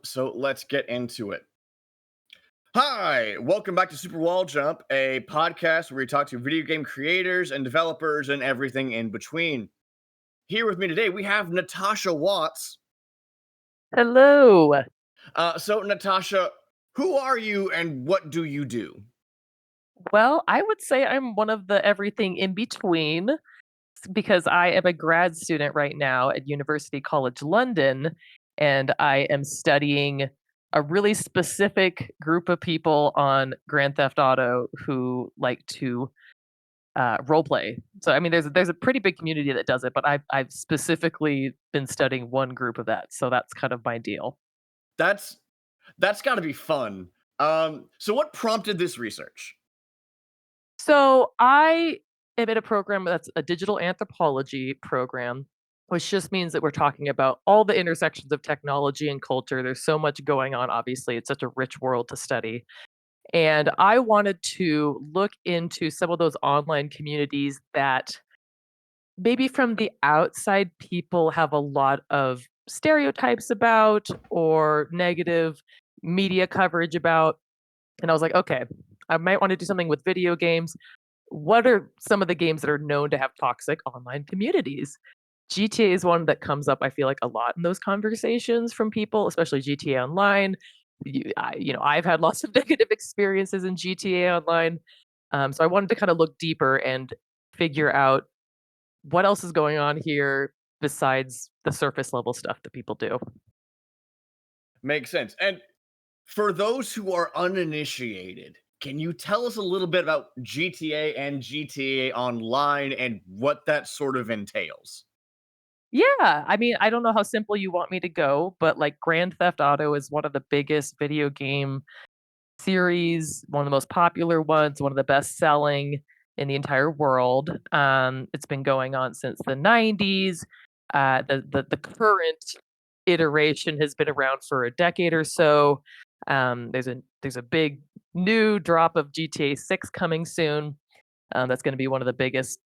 So let's get into it. Hi, welcome back to Super Wall Jump, a podcast where we talk to video game creators and developers and everything in between. Here with me today, we have Natasha Watts. Hello. So Natasha, who are you and what do you do? Well, I would say I'm one of the everything in between because I am a grad student right now at University College London, and I am studying a really specific group of people on Grand Theft Auto who like to role play. So I mean, there's a pretty big community that does it, but I've specifically been studying one group of that, so that's kind of my deal. That's that's got to be fun. So what prompted this research? So I am in a program that's a digital anthropology program, which just means that we're talking about all the intersections of technology and culture. There's so much going on, obviously. It's such a rich world to study. And I wanted to look into some of those online communities that maybe from the outside people have a lot of stereotypes about or negative media coverage about. And I was like, okay, I might want to do something with video games. What are some of the games that are known to have toxic online communities? GTA is one that comes up, I feel like, a lot in those conversations from people, especially GTA Online. I've had lots of negative experiences in GTA Online. So I wanted to kind of look deeper and figure out what else is going on here besides the surface level stuff that people do. Makes sense. And for those who are uninitiated, can you tell us a little bit about GTA and GTA Online and what that sort of entails? Yeah, I mean, I don't know how simple you want me to go, but like Grand Theft Auto is one of the biggest video game series, one of the most popular ones, one of the best selling in the entire world. It's been going on since the 90s. The current iteration has been around for a decade or so. There's a big new drop of GTA 6 coming soon. That's going to be one of the biggest,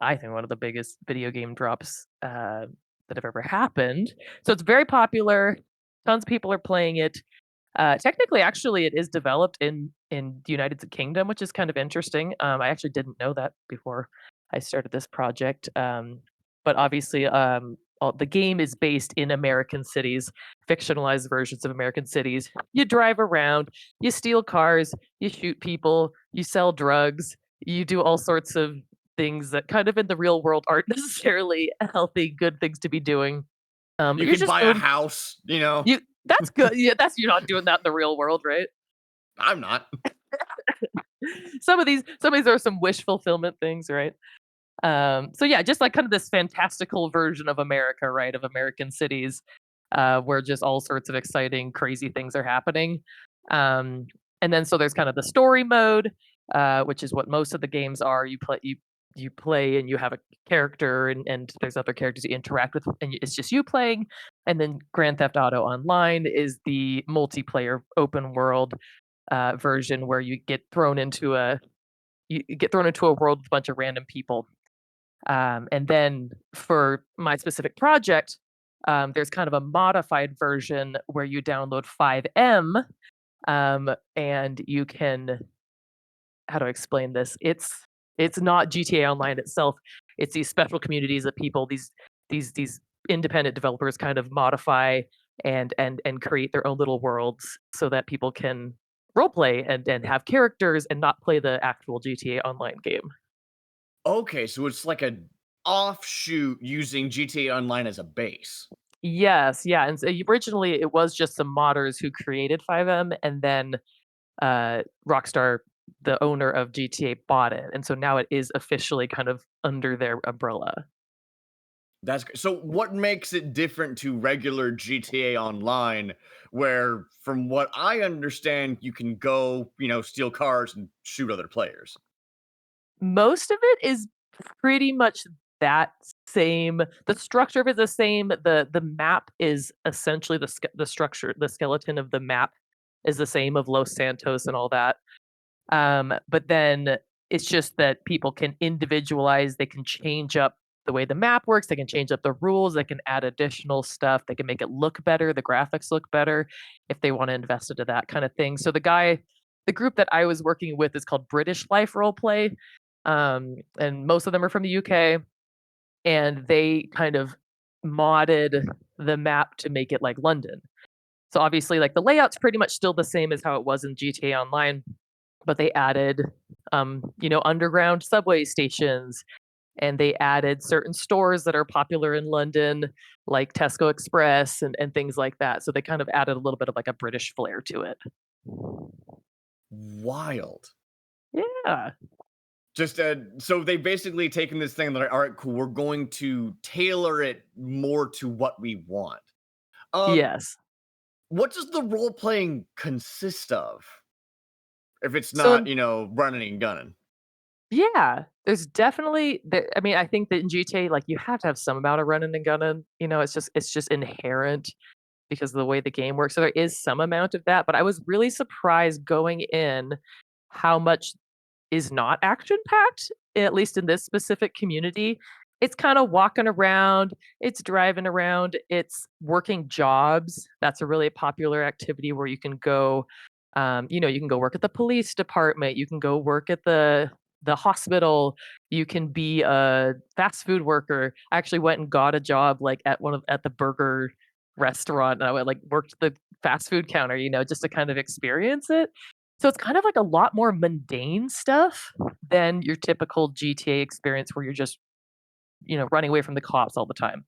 I think, one of the biggest video game drops that have ever happened. So it's very popular. Tons of people are playing it. Technically, actually, it is developed in the United Kingdom, which is kind of interesting. I actually didn't know that before I started this project. But obviously, the game is based in American cities, fictionalized versions of American cities. You drive around, you steal cars, you shoot people, you sell drugs, you do all sorts of things that kind of in the real world aren't necessarily healthy, good things to be doing. You You're can just buy a going house, you know. you that's good. Yeah, that's you're not doing that in the real world, right? I'm not. Some of these are some wish fulfillment things, right? So yeah, just like kind of this fantastical version of America, right? Of American cities, where just all sorts of exciting, crazy things are happening. Um, and then so there's kind of the story mode, which is what most of the games are. You play and you have a character and there's other characters you interact with and it's just you playing. And then Grand Theft Auto Online is the multiplayer open world version where you get thrown into a world with a bunch of random people. And then for my specific project, there's kind of a modified version where you download 5M, and you can how do I explain this? It's not GTA Online itself. It's these special communities that people these independent developers kind of modify and create their own little worlds so that people can role play and have characters and not play the actual GTA Online game. Okay, so it's like a offshoot using GTA Online as a base. Yes, yeah, and so originally it was just some modders who created 5M, and then Rockstar, the owner of GTA, bought it, and so now it is officially kind of under their umbrella. So what makes it different to regular GTA Online where from what I understand you can go, steal cars and shoot other players. Most of it is pretty much that same. The structure of it is the same. The map is essentially the structure, the skeleton of the map is the same of Los Santos and all that. But then It's just that people can individualize, they can change up the way the map works, they can change up the rules, they can add additional stuff, they can make it look better, the graphics look better if they want to invest into that kind of thing. So the group that I was working with is called British Life Roleplay. And most of them are from the UK, and they kind of modded the map to make it like London. So obviously, like the layout's pretty much still the same as how it was in GTA Online, but they added, underground subway stations, and they added certain stores that are popular in London, like Tesco Express and things like that. So they kind of added a little bit of like a British flair to it. Wild. Yeah. Just so they basically taken this thing like, all right, cool, we're going to tailor it more to what we want. Um, Yes. what does the role playing consist of? If it's So not, running and gunning. yeah, there's definitely I mean, I think that in GTA, like you have to have some amount of running and gunning. It's just inherent because of the way the game works. So there is some amount of that, but I was really surprised going in how much is not action packed, at least in this specific community. It's kind of walking around, it's driving around, it's working jobs. That's a really popular activity where you can go, you can go work at the police department, you can go work at the hospital, you can be a fast food worker. I actually went and got a job like at the burger restaurant, and I went like worked the fast food counter, just to kind of experience it. So it's kind of like a lot more mundane stuff than your typical GTA experience where you're just, running away from the cops all the time.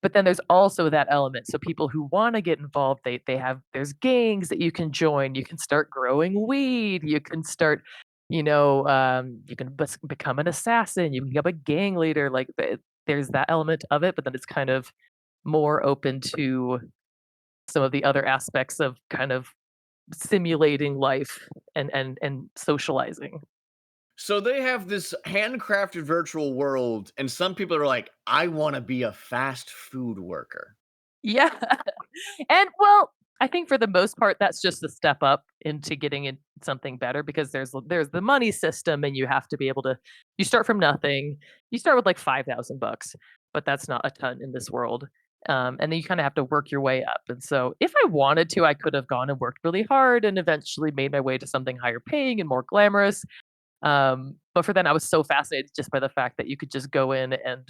But then there's also that element. So people who want to get involved, there's gangs that you can join. You can start growing weed. You can start, you can become an assassin. You can become a gang leader. Like there's that element of it, but then it's kind of more open to some of the other aspects of kind of simulating life and socializing. So they have this handcrafted virtual world, and some people are like, I want to be a fast food worker. Yeah. And well, I think for the most part that's just a step up into getting in something better because there's the money system and you have to be able to you start from nothing. You start with like 5,000 bucks, but that's not a ton in this world. And then you kind of have to work your way up. And so if I wanted to, I could have gone and worked really hard and eventually made my way to something higher paying and more glamorous. But for then I was so fascinated just by the fact that you could just go in and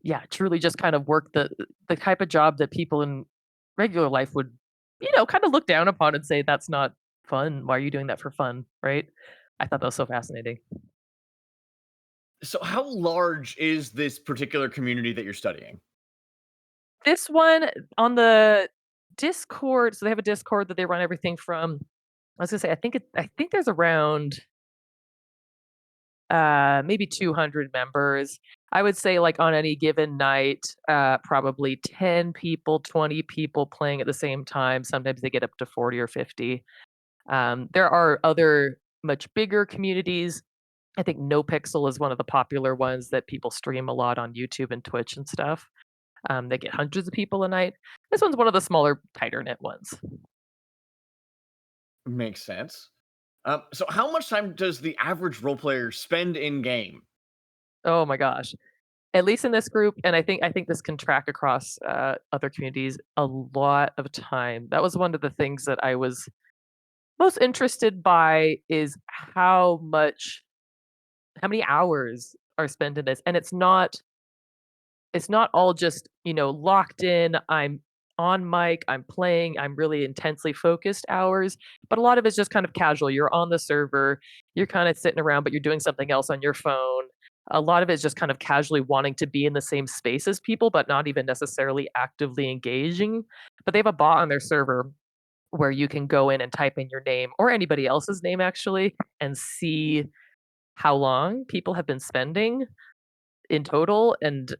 yeah, truly just kind of work the type of job that people in regular life would, kind of look down upon and say, "That's not fun. Why are you doing that for fun?" Right? I thought that was so fascinating. So how large is this particular community that you're studying? This one on the Discord, so they have a Discord that they run everything from. I was gonna say, I think there's around maybe 200 members. I would say like on any given night, probably 10 people, 20 people playing at the same time. Sometimes they get up to 40 or 50. There are other much bigger communities. I think No Pixel is one of the popular ones that people stream a lot on YouTube and Twitch and stuff. They get hundreds of people a night. This one's one of the smaller, tighter knit ones. Makes sense. So how much time does the average role player spend in game? Oh my gosh. At least in this group, and I think this can track across other communities, a lot of time. That was one of the things that I was most interested by is how many hours are spent in this, and it's not all just, locked in, I'm on mic, I'm playing, I'm really intensely focused hours, but a lot of it's just kind of casual. You're on the server, you're kind of sitting around, but you're doing something else on your phone. A lot of it's just kind of casually wanting to be in the same space as people, but not even necessarily actively engaging. But they have a bot on their server where you can go in and type in your name or anybody else's name actually and see how long people have been spending in total. And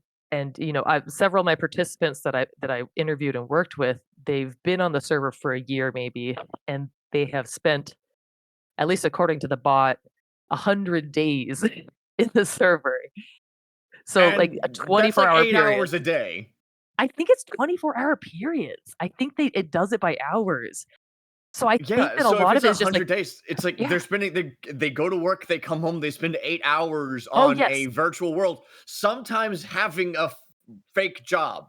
several of my participants that I interviewed and worked with, they've been on the server for a year maybe, and they have spent, at least according to the bot, 100 days in the server. So like a And that's like 24-hour 8 hours period. a day. I think it's 24-hour periods. I think it does it by hours. So I think Yeah, that a so if lot it's of it is just like 100 days, it's like yeah. they go to work, they come home, they spend 8 hours Oh, on a yes. virtual world, sometimes having a fake job.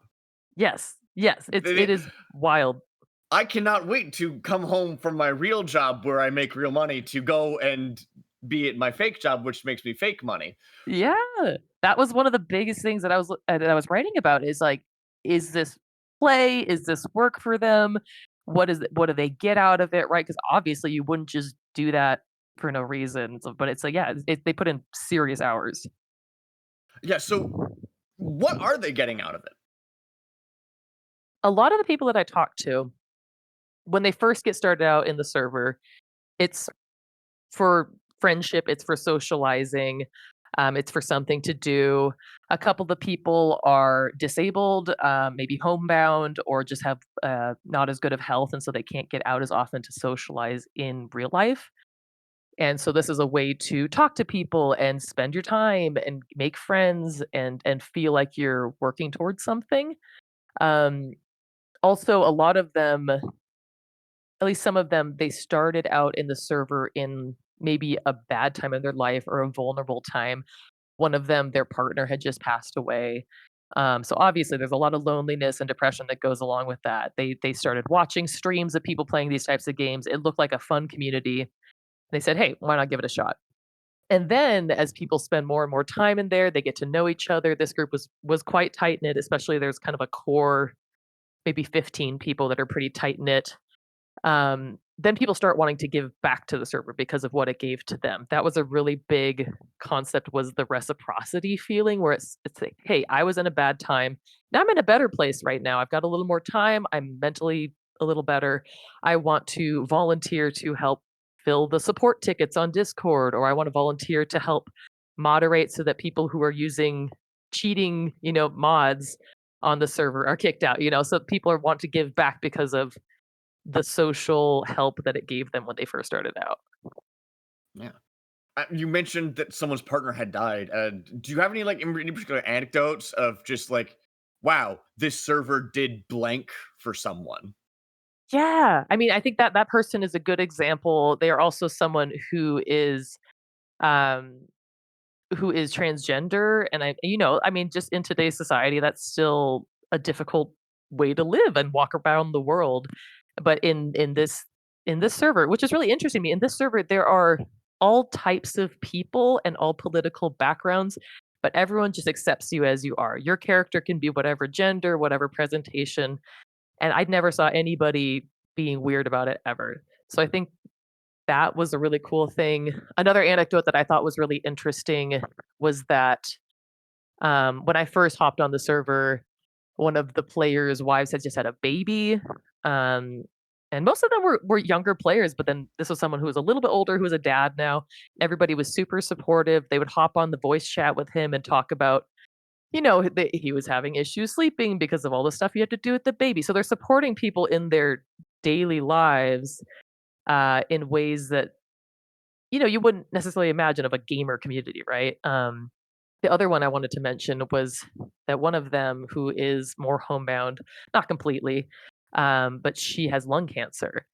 Yes. Yes. They It is wild. I cannot wait to come home from my real job where I make real money to go and be at my fake job, which makes me fake money. Yeah. That was one of the biggest things that that I was writing about is like, is this play? Is this work for them? What do they get out of it, right? Because obviously you wouldn't just do that for no reason. So, but it's like, yeah, they put in serious hours. Yeah, so what are they getting out of it? A lot of the people that I talked to, when they first get started out in the server, it's for friendship, it's for socializing, it's for something to do. A couple of the people are disabled, maybe homebound, or just have not as good of health, and so they can't get out as often to socialize in real life. And so this is a way to talk to people and spend your time and make friends and feel like you're working towards something. Um, Also, a lot of them, at least some of them, they started out in the server in maybe a bad time in their life or a vulnerable time. One of them, their partner had just passed away. So obviously there's a lot of loneliness and depression that goes along with that. They started watching streams of people playing these types of games. It looked like a fun community. They said, "Hey, why not give it a shot?" And then as people spend more and more time in there, they get to know each other. This group was quite tight knit, especially there's kind of a core, maybe 15 people that are pretty tight knit. Then people start wanting to give back to the server because of what it gave to them. That was a really big concept, was the reciprocity feeling where it's like, "Hey, I was in a bad time. Now I'm in a better place right now. I've got a little more time. I'm mentally a little better. I want to volunteer to help fill the support tickets on Discord, or I want to volunteer to help moderate so that people who are using cheating, mods on the server are kicked out, so people are want to give back because of the social help that it gave them when they first started out." Yeah. You mentioned that someone's partner had died. Do you have any any particular anecdotes of just like, wow, this server did blank for someone? Yeah, I mean, I think that that person is a good example. They are also someone um, who is transgender, and I mean, just in today's society, that's still a difficult way to live and walk around the world. But in this server, which is really interesting to me, in this server, there are all types of people and all political backgrounds, but everyone just accepts you as you are. Your character can be whatever gender, whatever presentation, and I never saw anybody being weird about it ever. So I think that was a really cool thing. Another anecdote that I thought was really interesting was that, when I first hopped on the server, one of the players' wives had just had a baby, um, and most of them were younger players, but then this was someone who was a little bit older, who was a dad now. Everybody was super supportive. They would hop on the voice chat with him and talk about, that he was having issues sleeping because of all the stuff you had to do with the baby. So they're supporting people in their daily lives, in ways that you wouldn't necessarily imagine of a gamer community, right? The other one I wanted to mention was that one of them, who is more homebound, not completely, but she has lung cancer,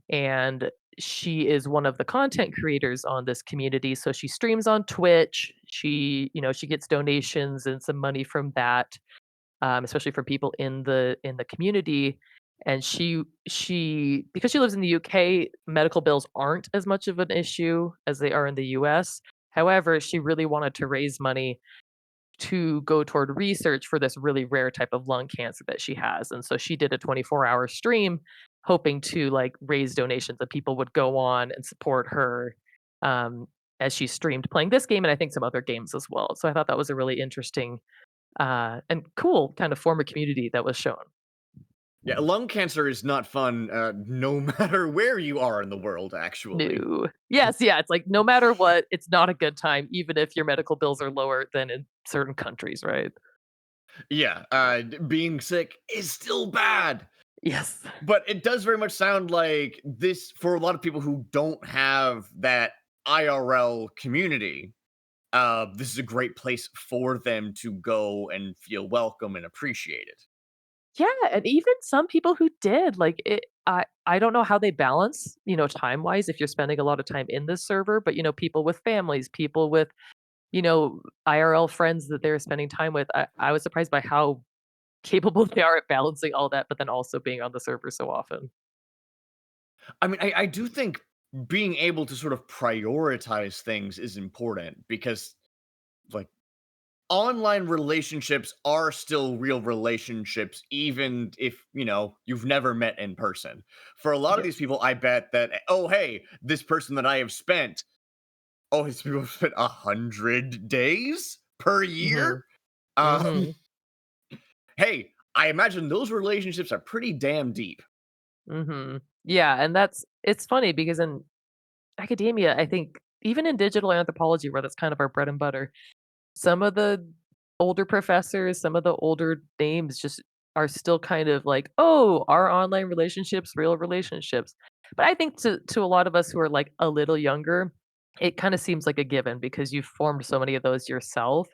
and she is one of the content creators on this community. So she streams on Twitch. She gets donations and some money from that, especially for people in the community. And she because she lives in the UK, medical bills aren't as much of an issue as they are in the US. However, she really wanted to raise money to go toward research for this really rare type of lung cancer that she has. And so she did a 24-hour stream hoping to like raise donations that people would go on and support her, um, as she streamed playing this game and I think some other games as well. So I thought that was a really interesting, and cool kind of form of community that was shown. Yeah, lung cancer is not fun, no matter where you are in the world, actually. No. Yes, yeah, it's like no matter what, it's not a good time, even if your medical bills are lower than in certain countries, right? Yeah, being sick is still bad, Yes. but it does very much sound like this for a lot of people who don't have that IRL community. This is a great place for them to go and feel welcome and appreciated. Yeah, and even some people who did, like, I don't know how they balance, time-wise if you're spending a lot of time in this server, but, people with families, people with, IRL friends that they're spending time with, I was surprised by how capable they are at balancing all that, but then also being on the server so often. I mean, I do think being able to sort of prioritize things is important because, like, online relationships are still real relationships, even if, you've never met in person. For a lot of these Yes. people, I bet that, oh, hey, this person that I have spent, oh, these people have spent 100 days per year. Mhm. Um, Mhm. hey, I imagine those relationships are pretty damn deep. Mhm. Yeah, and it's funny because in academia, I think even in digital anthropology, where that's kind of our bread and butter, some of the older professors, some of the older names just are still kind of like, "Oh, are online relationships real relationships?" But I think to a lot of us who are, like, a little younger, it kinda seems like a given because you've formed so many of those yourself.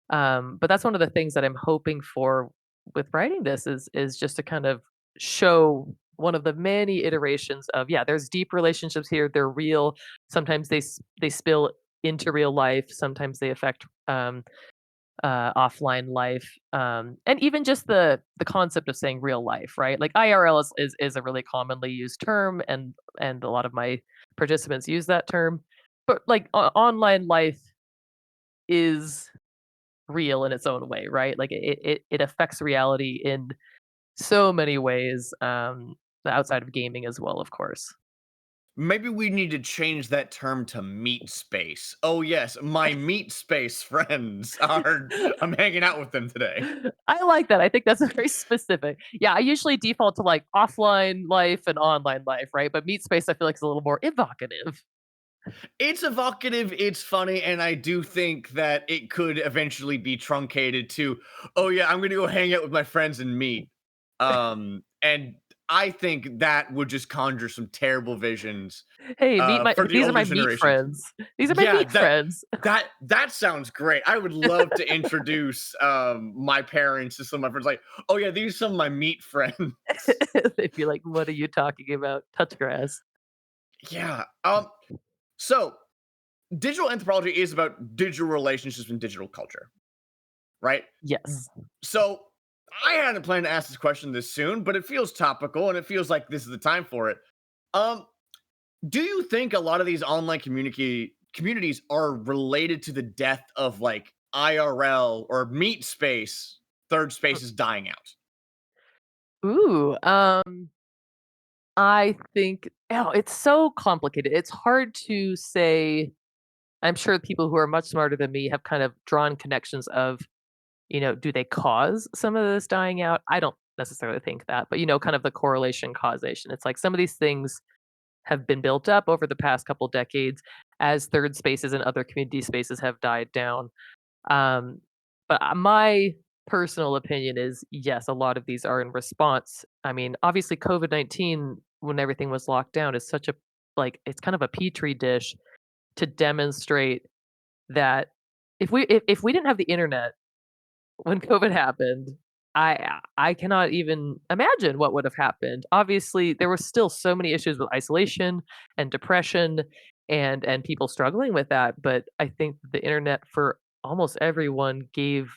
But that's one of the things that I'm hoping for with writing this is just to kind of show one of the many iterations of, yeah, there's deep relationships here, they're real. Sometimes they spill into real life, sometimes they affect offline life, and even just the concept of saying real life, right? Like IRL is a really commonly used term, and a lot of my participants use that term, but like online life is real in its own way, right? Like it affects reality in so many ways, outside of gaming as well, of course. Maybe we need to change that term to meat space. Oh yes, my meat space friends are I'm hanging out with them today. I like that. I think that's very specific. Yeah, I usually default to like offline life and online life, right? But meat space, I feel like is a little more evocative. It's evocative, it's funny, and I do think that it could eventually be truncated to, oh yeah, I'm gonna go hang out with my friends and meet. And I think that would just conjure some terrible visions Hey, meet my. for the These are older my meat generations. friends. These are my Yeah, meat friends. that sounds great. I would love to introduce my parents to some of my friends, like, oh yeah, these are some of my meat friends. They'd be like, "What are you talking about? Touch grass." Yeah. So digital anthropology is about digital relationships and digital culture, right? Yes. So I hadn't planned to ask this question this soon, but it feels topical and it feels like this is the time for it. Um, do you think a lot of these online communities are related to the death of like IRL or meat space, third space is dying out? Ooh, I think it's so complicated. It's hard to say. I'm sure people who are much smarter than me have kind of drawn connections of, do they cause some of this dying out? I don't necessarily think that, but kind of the correlation causation. It's like some of these things have been built up over the past couple decades as third spaces and other community spaces have died down. Um, but my personal opinion is yes, a lot of these are in response. I mean, obviously, COVID-19, when everything was locked down, is such a like it's kind of a petri dish to demonstrate that if we didn't have the internet when COVID happened, I cannot even imagine what would have happened. Obviously, there were still so many issues with isolation and depression and people struggling with that, but I think the internet for almost everyone gave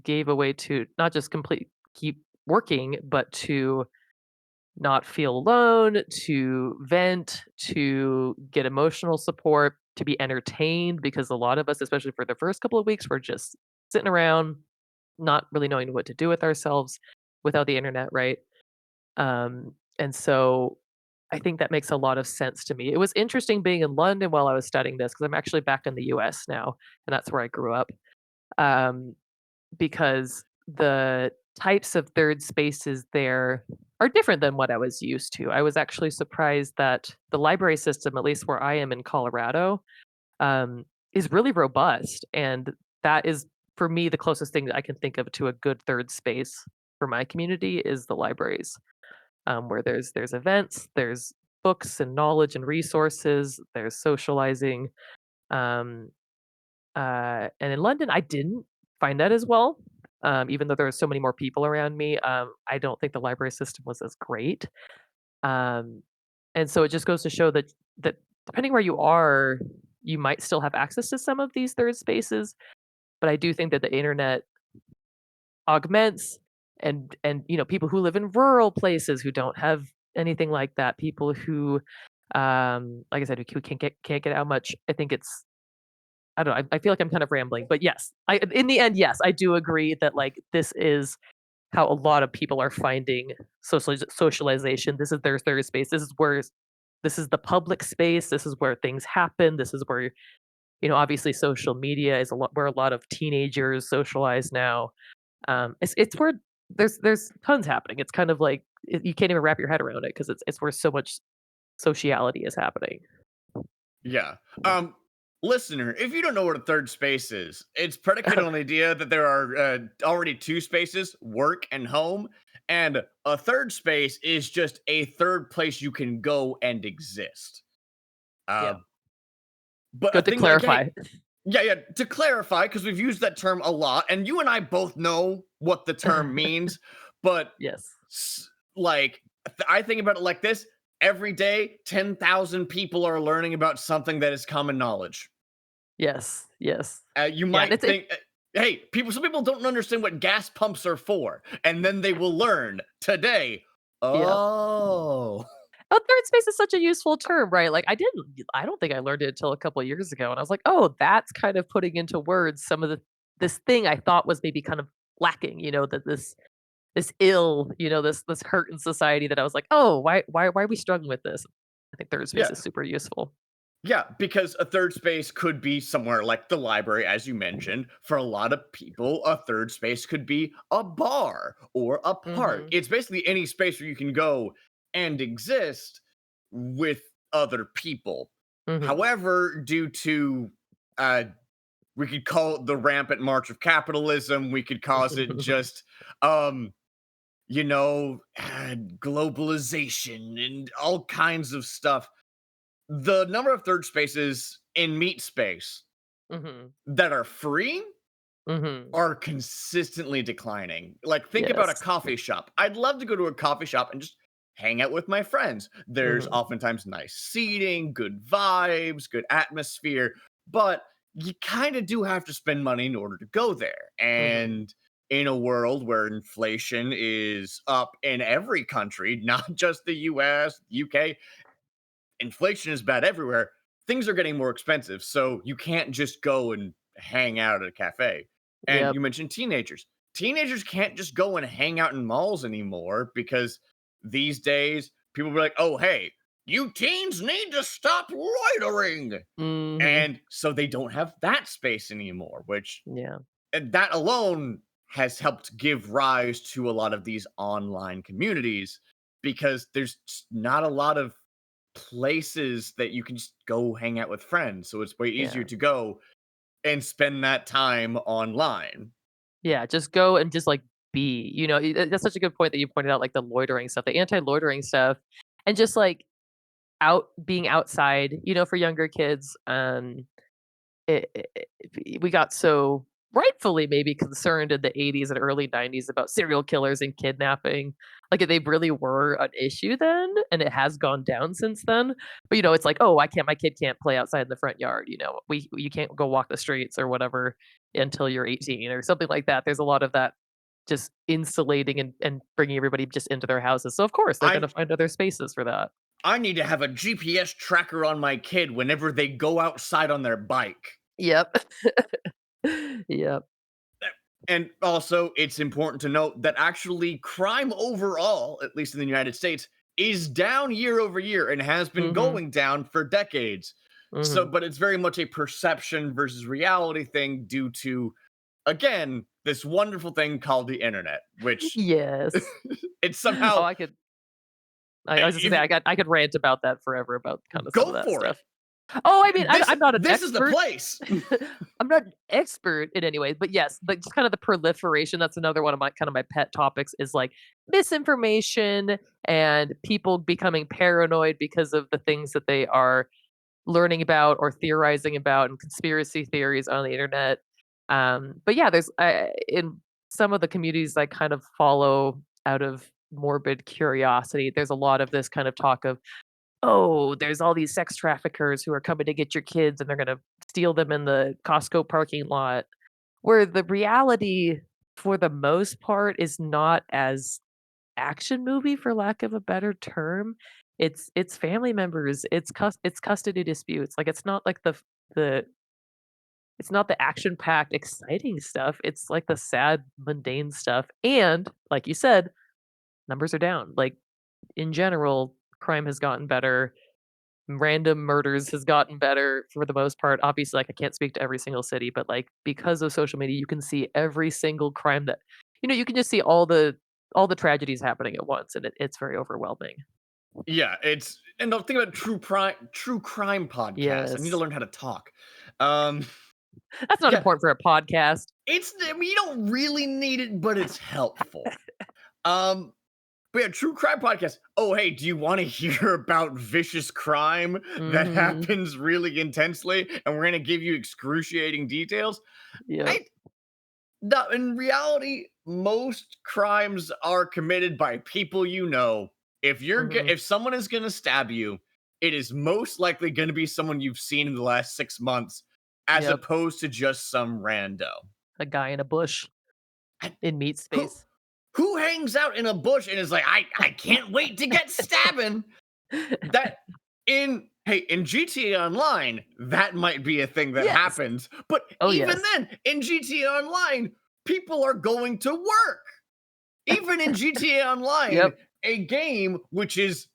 a way to not just complete keep working, but to not feel alone, to vent, to get emotional support, to be entertained because a lot of us, especially for the first couple of weeks, were just sitting around not really knowing what to do with ourselves without the internet, right? And so I think that makes a lot of sense to me. It was interesting being in London while I was studying this because I'm actually back in the US now, and that's where I grew up. Um, because the types of third spaces there are different than what I was used to. I was actually surprised that the library system, at least where I am in Colorado, is really robust, and that is, for me, the closest thing that I can think of to a good third space for my community is the libraries, where there's events, there's books and knowledge and resources, there's socializing, um, and in London, I didn't find that as well. even though there are so many more people around me. I don't think the library system was as great. Um, and so it just goes to show that depending where you are, you might still have access to some of these third spaces. But I do think that the internet augments and people who live in rural places who don't have anything like that, people who like I said, who can't get out much. I think it's I don't know. I feel like I'm kind of rambling, but yes, I in the end, yes, I do agree that like this is how a lot of people are finding socialization. This is their third space. This is the public space. This is where things happen. This is where obviously social media is a lot where a lot of teenagers socialize now. It's where there's tons happening. It's kind of like you can't even wrap your head around it because it's where so much sociality is happening. Yeah. Listener, if you don't know what a third space is, it's predicated on the idea that there are already two spaces, work and home, and a third space is just a third place you can go and exist. Yep. Um, but a Good to thing like, hey, clarify. yeah, yeah, to clarify, because we've used that term a lot, and you and I both know what the term means, but Yes. like, I think about it like this: every day, 10,000 people are learning about something that is common knowledge. Yes. Yes. You Yeah, and might think, hey, some people don't understand what gas pumps are for, and then they will learn today. yeah. Oh, Oh, third space is such a useful term, right? Like I don't think I learned it until a couple of years ago, and I was like, "Oh, that's kind of putting into words some of this thing I thought was maybe kind of lacking, that this ill, this hurt in society that I was like, "Oh, why are we struggling with this?" I think third space yeah. is super useful. Yeah, because a third space could be somewhere like the library, as you mentioned. For a lot of people, a third space could be a bar or a park. Mhm. It's basically any space where you can go and exist with other people. Mhm. However, due to uh, we could call it the rampant march of capitalism, we could cause it just globalization and all kinds of stuff. The number of third spaces in meat space Mhm. that are free Mhm. are consistently declining. Like, think about a Yes. coffee shop. I'd love to go to a coffee shop and just hang out with my friends. There's Mhm. oftentimes nice seating, good vibes, good atmosphere, but you kind of do have to spend money in order to go there. Mhm. And in a world where inflation is up in every country, not just the US, UK, inflation is bad everywhere. Things are getting more expensive, so you can't just go and hang out at a cafe. And Yep. you mentioned teenagers. Teenagers can't just go and hang out in malls anymore because these days people be like, "Oh, hey, you teens need to stop loitering." Mhm. And so they don't have that space anymore, which Yeah. and that alone has helped give rise to a lot of these online communities because there's just not a lot of places that you can just go hang out with friends. So it's way easier Yeah. to go and spend that time online. Yeah, just go and just, like, be, that's such a good point that you pointed out, like, the loitering stuff, the anti-loitering stuff, and just, like, being outside, for younger kids, we got so rightfully maybe concerned in the 80s and early 90s about serial killers and kidnapping. Like they really were an issue then, and it has gone down since then. But it's like, oh, my kid can't play outside in the front yard. You can't go walk the streets or whatever until you're 18 or something like that. There's a lot of that just insulating and bringing everybody just into their houses. So of course they're going I to find other spaces for that. I need to have a GPS tracker on my kid whenever they go outside on their bike. Yep. Yep. And also, it's important to note that actually crime overall, at least in the United States, is down year over year and has been Mhm. going down for decades. So, Mhm. but it's very much a perception versus reality thing due to, again, this wonderful thing called the internet, which Yes. it's Oh, somehow, I was just gonna if say I could rant about that forever about kinda some of go that for it. stuff. Oh, I mean, This I'm not an this is the expert. place. I'm not an expert in any way, but yes, like, just kind of the proliferation, that's another one of my pet topics is, like, misinformation and people becoming paranoid because of the things that they are learning about or theorizing about and conspiracy theories on the internet. But yeah, there's in some of the communities I kind of follow out of morbid curiosity, there's a lot of this kind of talk of, "Oh, there's all these sex traffickers who are coming to get your kids, and they're gonna steal them in the Costco parking lot." Where the reality, for the most part, is not as action movie, for lack of a better term. It's family members, it's custody disputes, like, it's not like the it's not the action-packed, exciting stuff, it's, like, the sad, mundane stuff, and, like you said, numbers are down, like, in general, crime has gotten better, random murders has gotten better for the most part. Obviously, like, I can't speak to every single city, but, like, because of social media, you can see every single crime that you can just see all the tragedies happening at once, and it's very overwhelming. Yeah, it's and don't think about true crime podcasts. I need to Yes. learn how to talk. Um, That's not yeah, important for a podcast. I mean, you don't really need it, but it's helpful. Um, but yeah, true crime podcast. Oh, hey, do you want to hear about vicious crime that Mhm. happens really intensely, and we're gonna give you excruciating details? Yep. I No, in reality, most crimes are committed by people you know. Mhm. If someone is gonna stab you, it is most likely gonna be someone you've seen in the last 6 months, as Yep. opposed to just some rando. A guy in a bush And in meat who space. who hangs out in a bush and is like, I can't wait to get stabbing? That in GTA Online, that might be a thing that Yes. happens, but Oh, even yes. then, in GTA Online, people are going to work. Even in GTA Online, Yep. a game which is,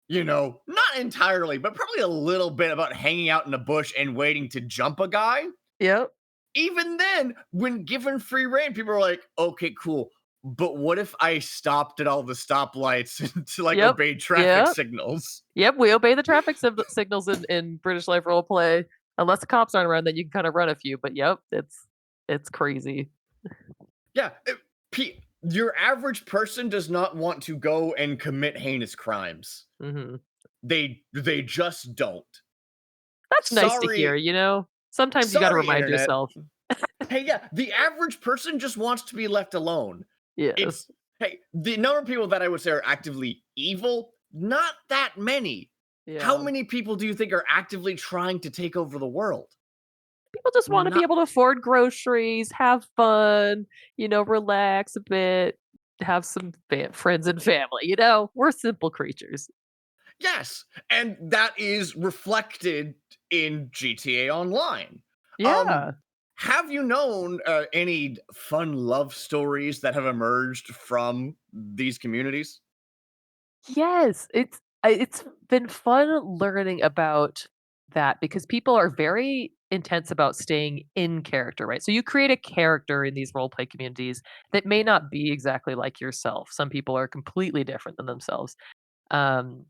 not entirely, but probably a little bit about hanging out in a bush and waiting to jump a guy. Yep. Even then, when given free reign, people are like, okay, cool. But what if I stopped at all the stoplights to like Yep. obey traffic Yep. signals? Yep, we obey the traffic signals in British Life roleplay. Unless the cops aren't around, then you can kinda run a few, but yep, it's crazy. Yeah, your average person does not want to go and commit heinous crimes. Mhm. They just don't. That's nice to hear, Sorry, Sometimes you gotta sorry, remind internet. yourself. Hey, yeah, the average person just wants to be left alone. Yes. It's Hey, the number of people that I would say are actively evil, not that many. How Yeah. many people do you think are actively trying to take over the world? People just wanna be Not able to afford groceries, have fun, relax a bit, have some friends and family, We're simple creatures. Yes, and that is reflected in GTA Online. Um, Yeah. have you known any fun love stories that have emerged from these communities? Yes, it's been fun learning about that because people are very intense about staying in character, right? So you create a character in these role play communities that may not be exactly like yourself. Some people are completely different than themselves. Um,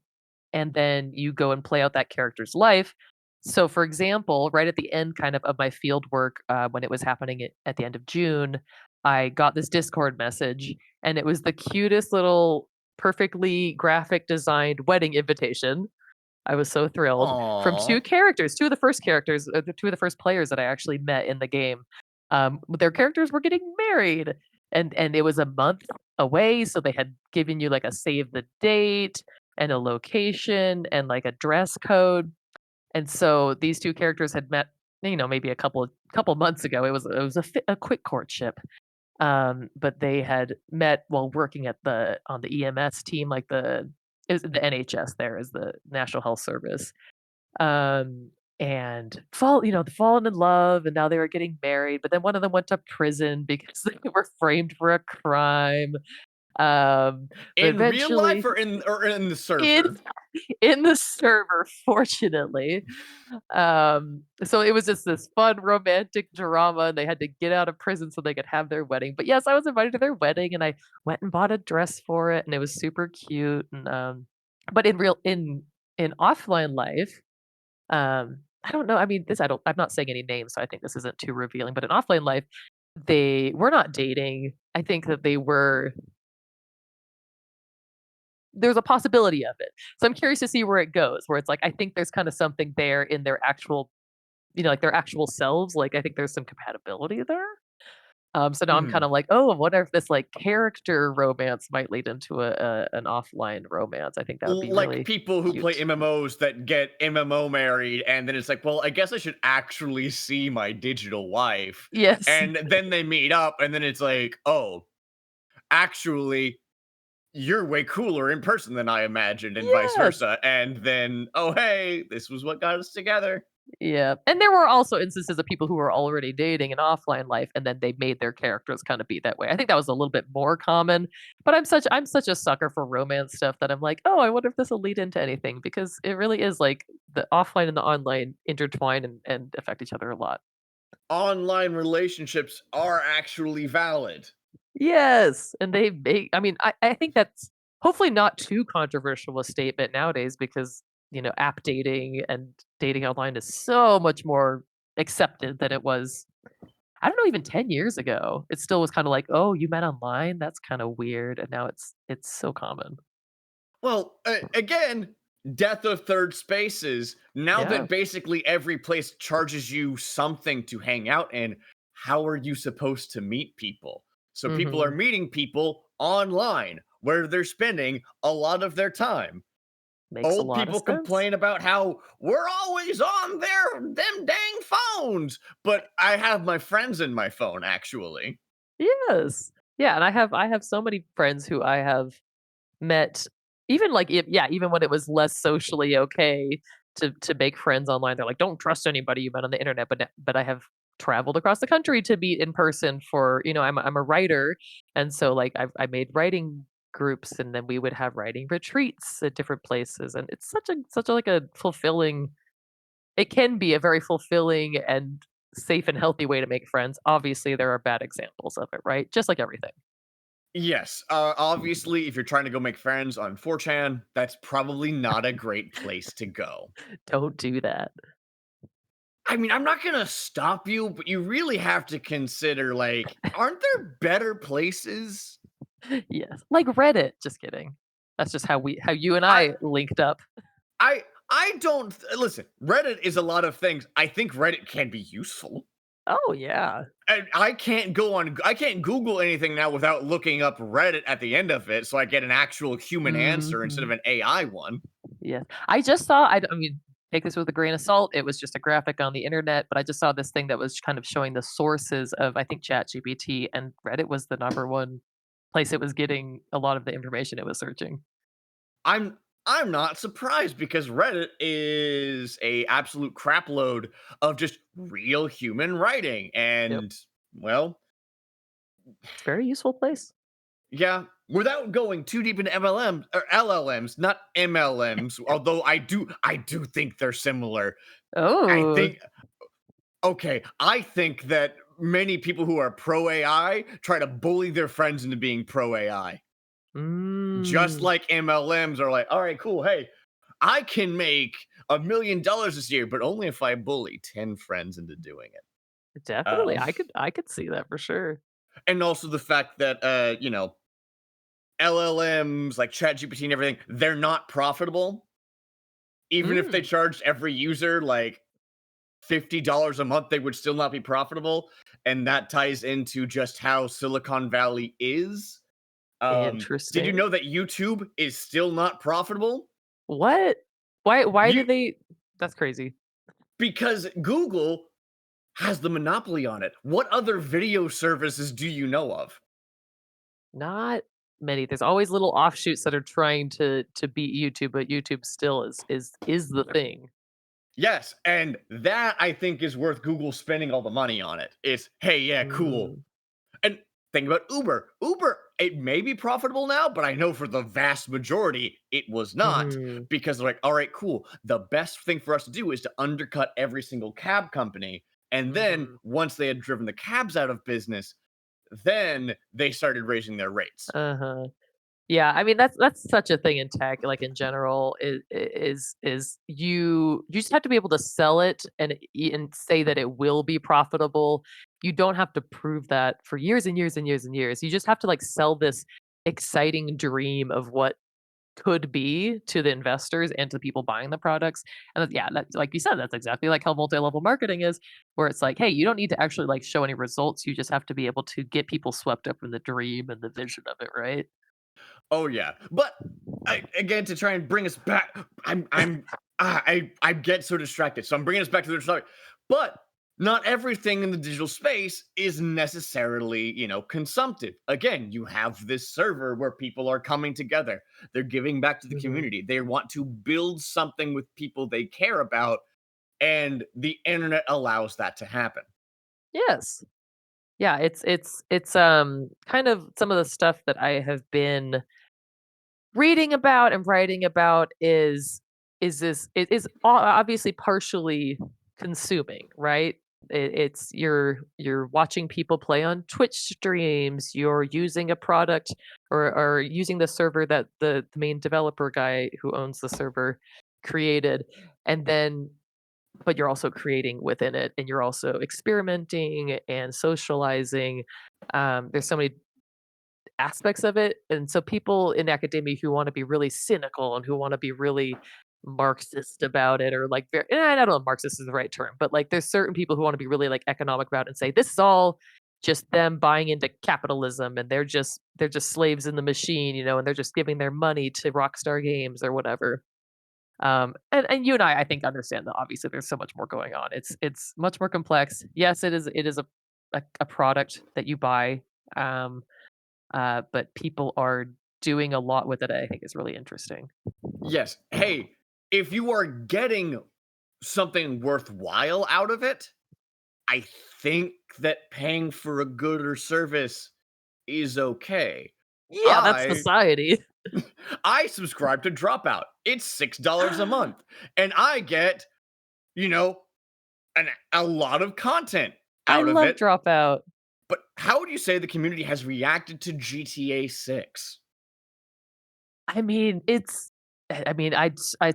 and then you go and play out that character's life. So, for example, right at the end, kind of my field work, when it was happening at the end of June, I got this Discord message, and it was the cutest little, perfectly graphic designed wedding invitation. I was so thrilled from Aw. two characters, two of the first characters, the two of the first players that I actually met in the game. Their characters were getting married, and it was a month away, so they had given you like a save the date and a location and like a dress code. And so these two characters had met, maybe a couple months ago. It was a quick courtship, but they had met while working on the EMS team, like it was the NHS. There is the National Health Service, um, and fallen in love, and now they were getting married. But then one of them went to prison because they were framed for a crime. But In real life eventually, or in the in server? in the server, fortunately. So it was just this fun romantic drama, and they had to get out of prison so they could have their wedding. But yes, I was invited to their wedding, and I went and bought a dress for it, and it was super cute. And but in offline life, I don't know. I mean, I'm not saying any names, so I think this isn't too revealing. But in offline life, they were not dating. I think that they were there's a possibility of it. So I'm curious to see where it goes, where it's like, I think there's kind of something there in their actual, like their actual selves. Like, I think there's some compatibility there. So now I'm kind Mhm. of like, oh, I wonder if this like character romance might lead into an offline romance. I think that would be Like really people who play cute. MMOs that get MMO married, and then it's like, well, I guess I should actually see my digital wife. Yes. And then they meet up, and then it's like, oh, actually, you're way cooler in person than I imagined, and vice Yes. versa. And then, oh, hey, this was what got us together. Yeah, and there were also instances of people who were already dating in offline life, and then they made their characters kind of be that way. I think that was a little bit more common, but I'm such a sucker for romance stuff that I'm like, "Oh, I wonder if this will lead into anything," because it really is like the offline and the online intertwine and affect each other a lot. Online relationships are actually valid. Yes, and they make I mean, I think that's hopefully not too controversial a statement nowadays because, app dating and dating online is so much more accepted than it was, I don't know, even 10 years ago. It still was kinda like, "Oh, you met online? That's kinda weird," and now it's so common. Well, again, death of third spaces. Now Yeah. that basically every place charges you something to hang out in, how are you supposed to meet people? So people are Mhm. meeting people online where they're spending a lot of their time. Makes a Old lot of people sense. complain about how we're always on them dang phones, but I have my friends in my phone actually. Yes. Yeah, and I have so many friends who I have met even like if yeah, even when it was less socially okay to make friends online. They're like, "Don't trust anybody you met on the internet," but I have traveled across the country to meet in person for, I'm a writer, and so like I made writing groups, and then we would have writing retreats at different places, and it's such a like a fulfilling, it can be a very fulfilling and safe and healthy way to make friends. Obviously, there are bad examples of it, right? Just like everything. Yes, obviously, if you're trying to go make friends on 4chan, that's probably not a great place to go. Don't do that. I mean, I'm not gonna stop you, but you really have to consider, like, aren't there better places? Yes, like Reddit, just kidding. That's just how you and I I linked up. I don't listen, Reddit is a lot of things. I think Reddit can be useful. Oh, yeah. And I can't Google anything now without looking up Reddit at the end of it, so I get an actual human answer instead of Mhm. an AI one. Yeah. I just saw I mean, take this with a grain of salt, it was just a graphic on the internet, but I just saw this thing that was kind of showing the sources of, I think, ChatGPT, and Reddit was the number 1 place it was getting a lot of the information it was searching. I'm I'm not surprised because Reddit is a absolute crapload of just real human writing Yep. and well, It's a very useful place. yeah, without going too deep into MLM or LLMs, not MLMs, although I do think they're similar. I Oh. think okay, I think that many people who are pro AI try to bully their friends into being pro AI. Just Mm. like MLMs are like, all right, cool. Hey, I can make $1 million this year, but only if I bully 10 friends into doing it. Definitely, I could see that for sure. And also the fact that LLMs like ChatGPT and everything, they're not profitable. Even if they Mm. charged every user like $50 a month, they would still not be profitable. And that ties into just how Silicon Valley is. Did you Interesting. know that YouTube is still not profitable? What? Why You did they That's crazy. because Google has the monopoly on it. What other video services do you know of? Not many. There's always little offshoots that are trying to beat YouTube, but YouTube still is the thing. Yes, and that I think is worth Google spending all the money on it. It's, hey, yeah, cool. Mm, And think about Uber. Uber, it may be profitable now, but I know for the vast majority, it was not mhm, because they're like, all right, cool. The best thing for us to do is to undercut every single cab company. And then mhm. once they had driven the cabs out of business, then they started raising their rates. Uh-huh. Yeah, I mean, that's such a thing in tech, like, in general, is you just have to be able to sell it and say that it will be profitable. You don't have to prove that for years and years and years and years. You just have to, like, sell this exciting dream of what could be to the investors and to the people buying the products. And yeah, that's like you said, that's exactly like how multi-level marketing is, where it's like, hey, you don't need to actually like show any results. You just have to be able to get people swept up in the dream and the vision of it, right? Oh yeah, but again, to try and bring us back, I get so distracted, so I'm bringing us back to the start. But not everything in the digital space is necessarily, consumptive. Again, you have this server where people are coming together. They're giving back to the Mhm. community. They want to build something with people they care about, and the internet allows that to happen. Yes. Yeah, it's kind of some of the stuff that I have been reading about and writing about is this it is obviously partially consuming, right? It's you're watching people play on Twitch streams, you're using a product or using the server that the main developer guy who owns the server created, and then but you're also creating within it and you're also experimenting and socializing. There's so many aspects of it. And so people in academia who want to be really cynical and who want to be really Marxist about it, or like very, I don't know if Marxist is the right term, but like there's certain people who want to be really like economic about it and say this is all just them buying into capitalism and they're just slaves in the machine, and they're just giving their money to Rockstar Games or whatever. And you and I think understand that obviously there's so much more going on. It's much more complex. Yes, it is a product that you buy. Um, but people are doing a lot with it, I think is really interesting. Yes. Hey, if you are getting something worthwhile out of it, I think that paying for a good or service is okay. Yeah, that's I society. I subscribe to Dropout. It's $6 a month, and I get, you know, a lot of content I out of love it. Dropout. But how would you say the community has reacted to GTA 6? I mean, it's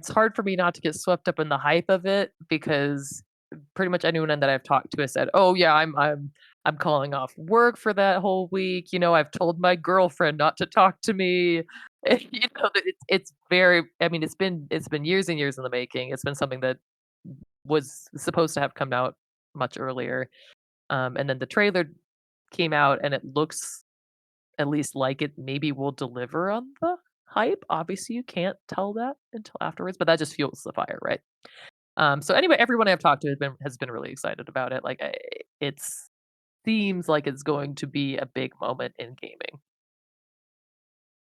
hard for me not to get swept up in the hype of it because pretty much anyone that I've talked to has said, "Oh yeah, I'm calling off work for that whole week. I've told my girlfriend not to talk to me." It's very. I mean, it's been years and years in the making. It's been something that was supposed to have come out much earlier. And then the trailer came out and it looks at least like it maybe will deliver on the hype. Obviously, you can't tell that until afterwards, but that just fuels the fire, right? So anyway, everyone I've talked to has been really excited about it. Like it seems like it's going to be a big moment in gaming.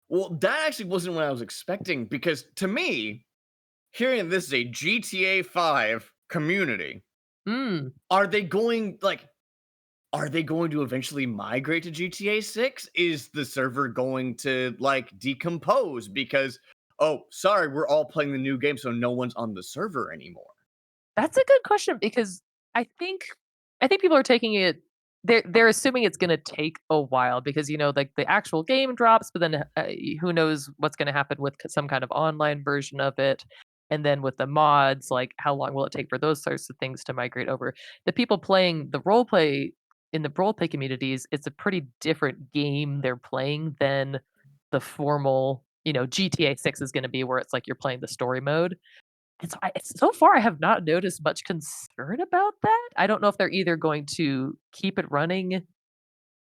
Well, that actually wasn't what I was expecting because to me, hearing this is a GTA 5 community, Mm, are they going like are they going to eventually migrate to GTA 6? Is the server going to like decompose because oh, sorry, we're all playing the new game so no one's on the server anymore? that's a good question because I think I think people are taking it. They're assuming it's going to take a while because like the actual game drops, but then who knows what's going to happen with some kind of online version of it, and then with the mods, like how long will it take for those sorts of things to migrate over? The people playing the role play in the role play communities, it's a pretty different game they're playing than the formal. GTA 6 is going to be where it's like you're playing the story mode, and so far, I have not noticed much concern about that. I don't know if they're either going to keep it running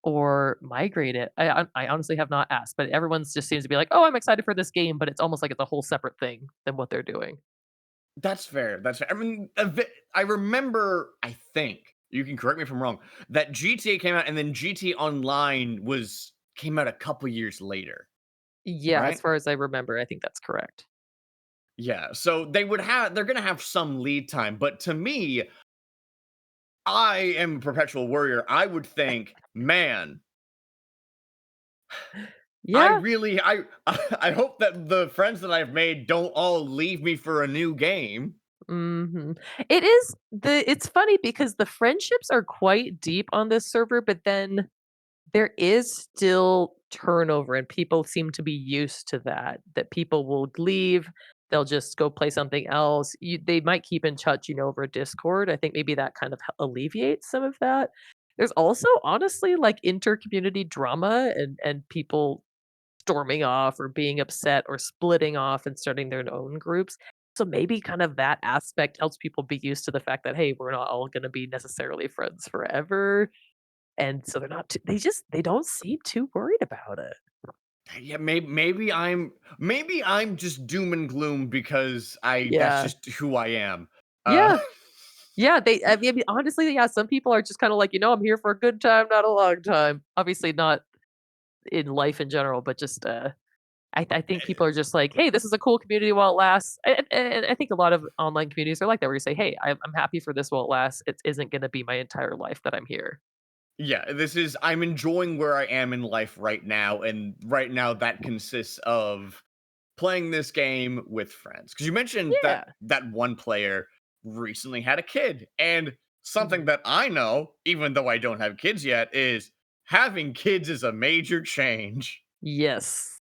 or migrate it. I honestly have not asked, but everyone's just seems to be like, "Oh, I'm excited for this game," but it's almost like it's a whole separate thing than what they're doing. That's fair. That's fair. I mean, I remember, I think, you can correct me if I'm wrong, that GTA came out and then GT Online came out a couple years later, Yeah, as right? far as I remember, I think that's correct. Yeah. So they're gonna have some lead time, but to me, I am a perpetual warrior. I would think, man, I Yeah, really I hope that the friends that I've made don't all leave me for a new game. mhm. It's funny because the friendships are quite deep on this server, but then there is still turnover, and people seem to be used to that people will leave, they'll just go play something else. They might keep in touch, over Discord. I think maybe that kind of alleviates some of that. There's also honestly like inter-community drama and people storming off or being upset or splitting off and starting their own groups. So maybe kind of that aspect helps people be used to the fact that, hey, we're not all going to be necessarily friends forever. And so they're not, they don't seem too worried about it. Yeah, maybe I'm just doom and gloom because I that's Yeah. just who I am. Uh, Yeah. Yeah. I mean, honestly, yeah, some people are just kind of like, I'm here for a good time, not a long time. Obviously, not in life in general, but just, I think people are just like, "Hey, this is a cool community while it lasts." And I think a lot of online communities are like that, where you say, "Hey, I'm happy for this while it lasts. It isn't going to be my entire life that I'm here." yeah, I'm enjoying where I am in life right now, and right now that consists of playing this game with friends. Because you mentioned that Yeah. that one player recently had a kid, and something Mhm. that I know, even though I don't have kids yet, is having kids is a major change. Yes,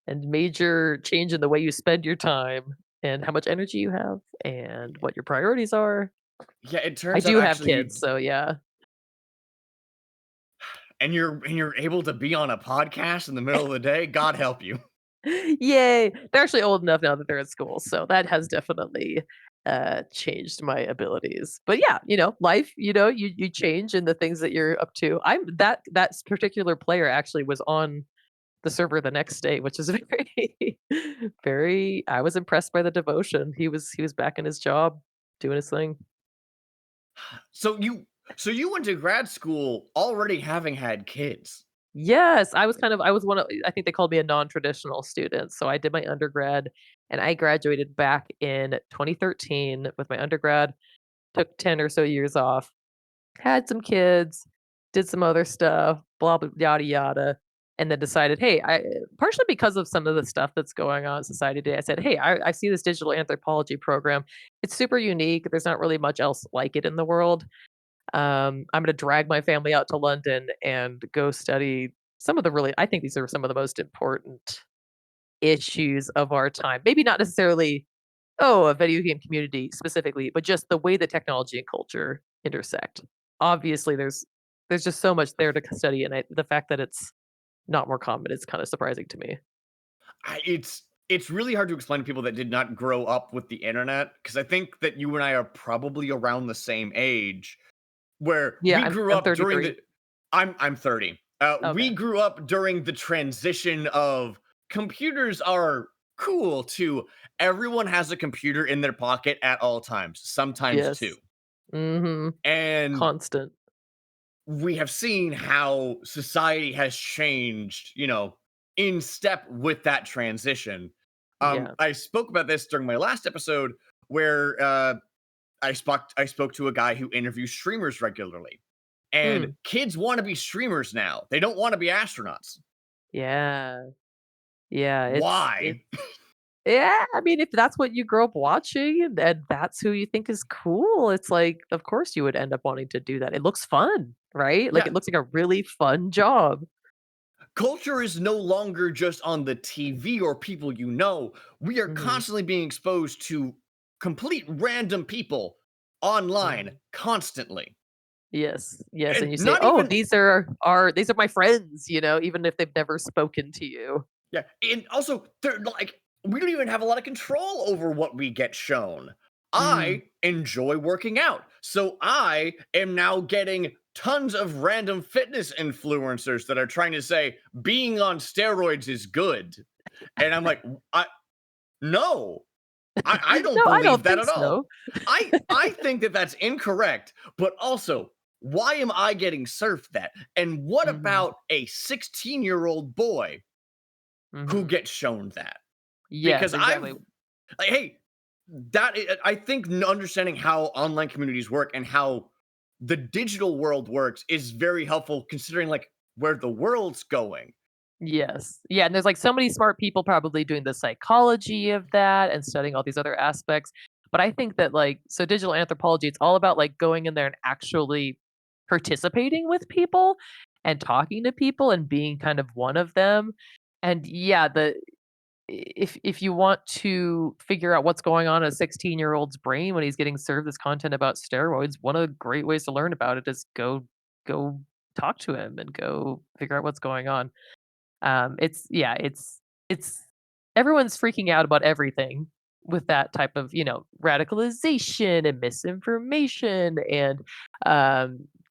and major change in the way you spend your time and how much energy you have and what your priorities are. Yeah, it I turns out do have actually you kids, so yeah. and you're able to be on a podcast in the middle of the day. God help you. Yay! They're actually old enough now that they're at school, so that has definitely, changed my abilities. But yeah, life, you change in the things that you're up to. Particular player actually was on the server the next day, which is very very I was impressed by the devotion. He was back in his job, doing his thing. So you went to grad school already having had kids. Yes, I was one of I think they called me a non-traditional student. So I did my undergrad and I graduated back in 2013 with my undergrad, took 10 or so years off, had some kids, did some other stuff, blah blah yada yada, and then decided, hey, I partially because of some of the stuff that's going on in society today, I said, hey, I see this digital anthropology program. It's super unique. There's not really much else like it in the world. I'm gonna drag my family out to London and go study some of the really I think these are some of the most important issues of our time. Maybe not necessarily, oh, a video game community specifically, but just the way that technology and culture intersect. Obviously, there's just so much there to study, and the fact that it's not more common is kind of surprising to me. It's really hard to explain to people that did not grow up with the internet because I think that you and I are probably around the same age where Yeah, we grew I'm up during 33. the I'm 30. We Okay. grew up during the transition of computers are cool to everyone has a computer in their pocket at all times, sometimes two. Yes. Mhm. And Constant. we have seen how society has changed, in step with that transition. Yeah. I spoke about this during my last episode where I spoke to a guy who interviews streamers regularly. And Mm. kids want to be streamers now. They don't want to be astronauts. Yeah. Yeah, it's Why? yeah, I mean, if that's what you grew up watching and that's who you think is cool, it's like, of course you would end up wanting to do that. It looks fun, right? Like, Yeah, it looks like a really fun job. culture is no longer just on the TV or people you know. We are Mhm. constantly being exposed to complete random people online Mhm. constantly. Yes, yes, and And you say, not "Oh, even these are my friends," even if they've never spoken to you. yeah, and also they're like we don't even have a lot of control over what we get shown. Mm. I enjoy working out. So I am now getting tons of random fitness influencers that are trying to say being on steroids is good. And I'm like, I no, I don't No, I believe don't that think at all. so. I think that that's incorrect, but also why am I getting surfed that? And what Mhm, about a 16-year-old boy who mhm. gets shown that? Yes, Because I've exactly. like, hey, I think understanding how online communities work and how the digital world works is very helpful considering like where the world's going. Yes. Yeah, and there's, like, so many smart people probably doing the psychology of that and studying all these other aspects, but I think that, like so digital anthropology, it's all about, like, going in there and actually participating with people and talking to people and being kind of one of them, and yeah, if you want to figure out what's going on in a 16-year-old's brain when he's getting served this content about steroids, one of the great ways to learn about it is go talk to him and go figure out what's going on. It's yeah, it's everyone's freaking out about everything with that type of, radicalization and misinformation and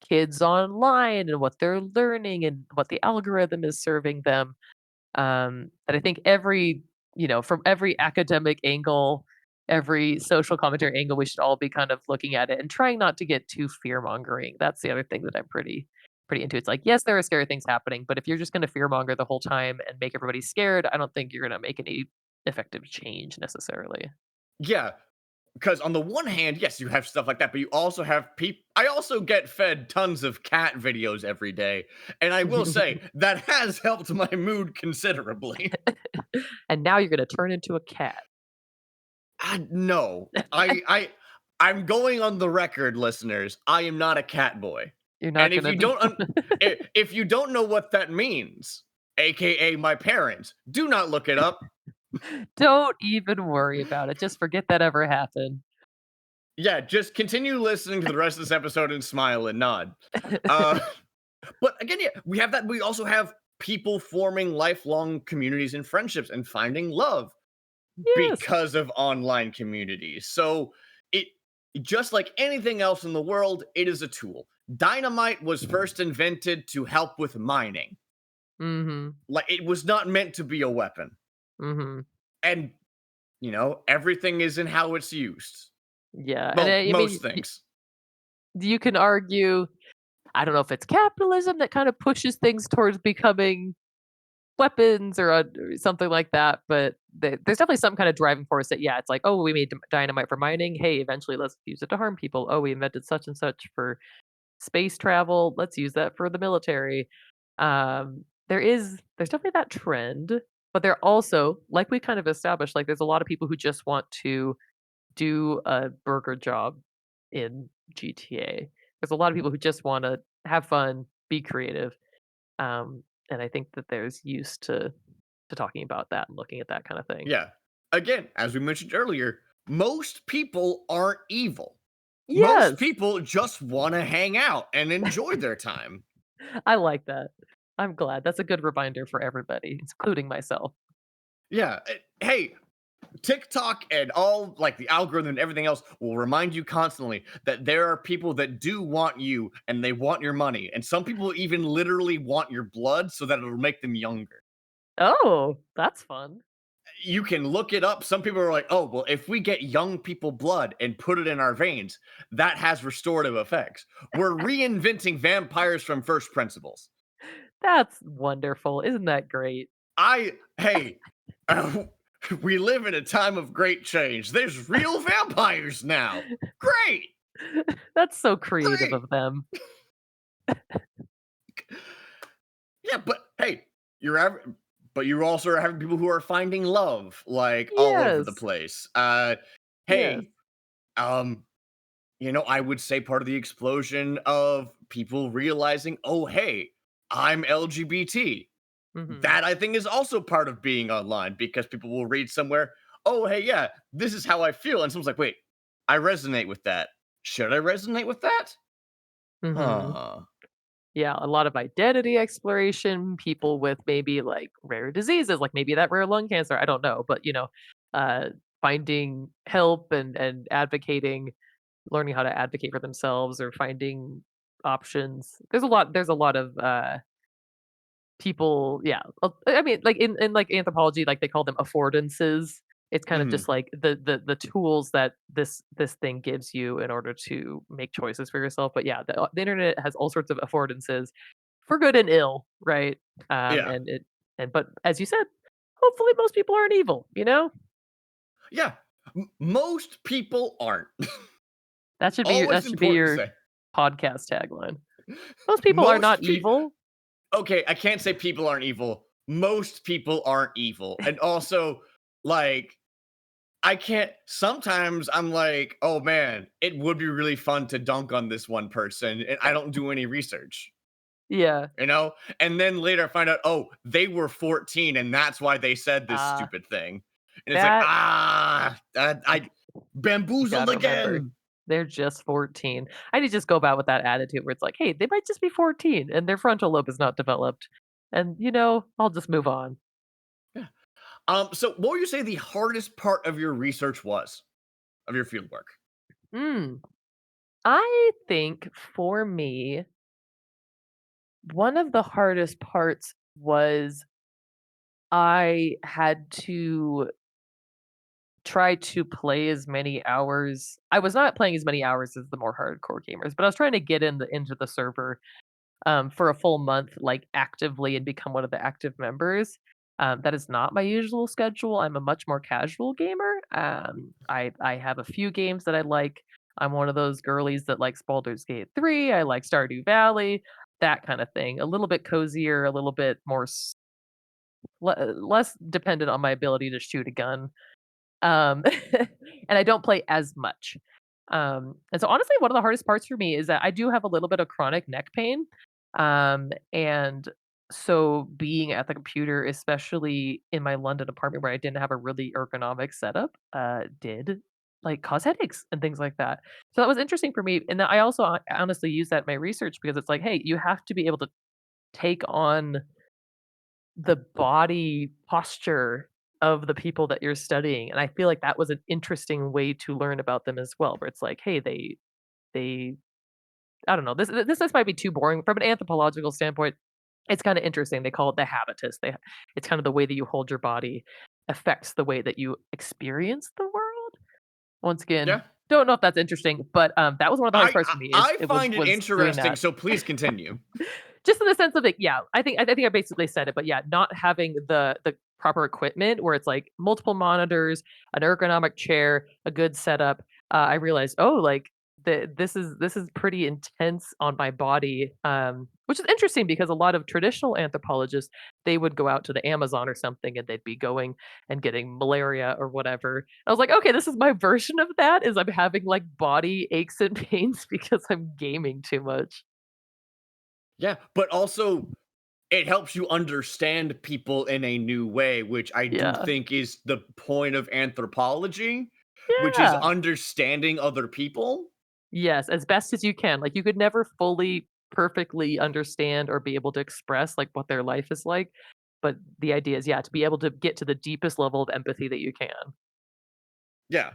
kids online and what they're learning and what the algorithm is serving them. And I think from every academic angle, every social commentary angle, we should all be kind of looking at it and trying not to get too fear mongering. That's the other thing that I'm pretty into. It's like, yes, there are scary things happening, but if you're just going to fear monger the whole time and make everybody scared, I don't think you're going to make any effective change necessarily. Yeah, because on the one hand, yes, you have stuff like that, but you also have people. I also get fed tons of cat videos every day, and I will say that has helped my mood considerably. And now you're going to turn into a cat. No, I'm going on the record, listeners. I am not a cat boy, You're and not going if to you be. if you don't know what that means, aka my parents, do not look it up. Don't even worry about it. Just forget that ever happened. Yeah, just continue listening to the rest of this episode and smile and nod. Uh, but again, yeah, we have that. We also have people forming lifelong communities and friendships and finding love Yes. because of online communities. So it just like anything else in the world, it is a tool. Dynamite was first invented to help with mining. Mhm. Like it was not meant to be a weapon. Mhm. And everything is in how it's used. Yeah, and Well, I most mean, things. you can argue, I don't know if it's capitalism that kind of pushes things towards becoming weapons or something like that, but there's definitely some kind of driving force that, yeah, it's like, "Oh, we made dynamite for mining. Hey, eventually let's use it to harm people. Oh, we invented such and such for space travel. Let's use that for the military." There's definitely that trend, but there also, like we kind of established, like there's a lot of people who just want to do a burger job in GTA. There's a lot of people who just wanna have fun, be creative, and I think that there's use to talking about that and looking at that kinda thing. Yeah. Again, as we mentioned earlier, most people aren't evil. Most Yes! people just want to hang out and enjoy their time. I like that. I'm glad. That's a good reminder for everybody, including myself. Yeah. Hey, TikTok and all like the algorithm and everything else will remind you constantly that there are people that do want you and they want your money. And some people even literally want your blood so that it'll make them younger. Oh, that's fun. You can look it up. Some people are like, oh, well, if we get young people blood and put it in our veins, that has restorative effects. We're reinventing vampires from first principles. That's wonderful. Isn't that great? Hey, uh, we live in a time of great change. There's real vampires now. Great, That's so creative great. of them. Yeah, but hey, but you also are having people who are finding love like all over the Yes. place. Yes. Hey, um, I would say part of the explosion of people realizing, oh, hey, I'm LGBT. Mhm. That I think is also part of being online because people will read somewhere, oh, hey, yeah, this is how I feel. And someone's like, wait, I resonate with that. Should I resonate with that? Mhm. Huh. Yeah, a lot of identity exploration, people with maybe, like, rare diseases, like, maybe that rare lung cancer, I don't know, but, uh, finding help and advocating, learning how to advocate for themselves or finding options. There's a lot of, people, yeah, I mean, like, like, anthropology, like, they call them affordances. It's kind of Mhm. just, like, the tools that this thing gives you in order to make choices for yourself, but, yeah, the internet has all sorts of affordances for good and ill, right? Yeah. But as you said, hopefully most people aren't evil, you know? Yeah. Most people aren't. That Always should be important to your say. podcast tagline. Most people are not Most people. evil. Okay, I can't say people aren't evil. Most people aren't evil. And also, like, I can't sometimes I'm like, "Oh, man, it would be really fun to dunk on this one person," and I don't do any research, Yeah. you know? And then later I find out, "Oh, they were 14 and that's why they said this Uh, stupid thing." And it's like, that I you bamboozled gotta remember. again." They're just 14. I need to just go about with that attitude where it's like, "Hey, they might just be 14 and their frontal lobe is not developed." and, I'll just move on. Yeah. So what would you say the hardest part of your research was, of your fieldwork? Mm. I think for me, one of the hardest parts was I had to try to play as many hours. I was not playing as many hours as the more hardcore gamers, but I was trying to get into the server for a full month, like actively, and become one of the active members. That is not my usual schedule. I'm a much more casual gamer. I have a few games that I like. I'm one of those girlies that likes Baldur's Gate 3. I like Stardew Valley, that kind of thing. A little bit cozier, a little bit more less dependent on my ability to shoot a gun. And I don't play as much. And so honestly, one of the hardest parts for me is that I do have a little bit of chronic neck pain. And so being at the computer, especially in my London apartment where I didn't have a really ergonomic setup, did like cause headaches and things like that. So that was interesting for me. And then I also honestly use that in my research because it's like, hey, you have to be able to take on the body posture of the people that you're studying, and I feel like that was an interesting way to learn about them as well, where it's like, hey, they I don't know, this might be too boring. From an anthropological standpoint, it's kinda interesting. They call it the habitus. It's kind of the way that you hold your body affects the way that you experience the world. Once again, Yeah. don't know if that's interesting, but, that was one of the hardest I parts I, for me is I it was find it was doing interesting, that. so please continue. Just in the sense of it, yeah, I think I basically said it, but yeah, not having the proper equipment where it's like multiple monitors, an ergonomic chair, a good setup. I realized, oh, like this is pretty intense on my body, which is interesting because a lot of traditional anthropologists they would go out to the Amazon or something and they'd be going and getting malaria or whatever. I was like, okay, this is my version of that. Is I'm having like body aches and pains because I'm gaming too much. Yeah, but also it helps you understand people in a new way, which I do Yeah. think is the point of anthropology, which is Yeah. understanding other people. Yes, as best as you can. Like, you could never fully, perfectly understand or be able to express, like, what their life is like, but the idea is, yeah, to be able to get to the deepest level of empathy that you can. Yeah.